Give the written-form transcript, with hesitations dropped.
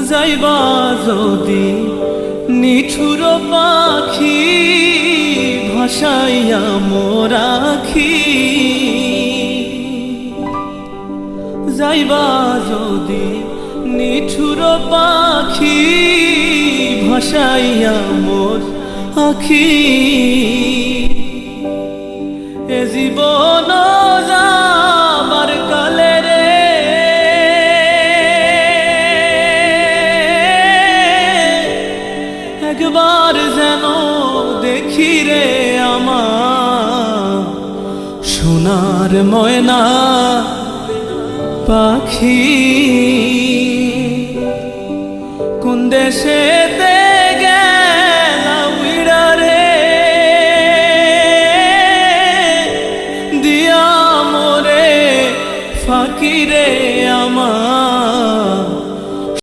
যাইবা যদি নিঠুর পাখি ভাসাইয়া মোরাখি, যাইবা যদি নিঠুর পাখি ভাসাইয়া মোর আখি, এ জীবন যাবার কালে রে একবার যেন দেখি রে আমার সোনার ময়না পাখি, কোন দেশেতে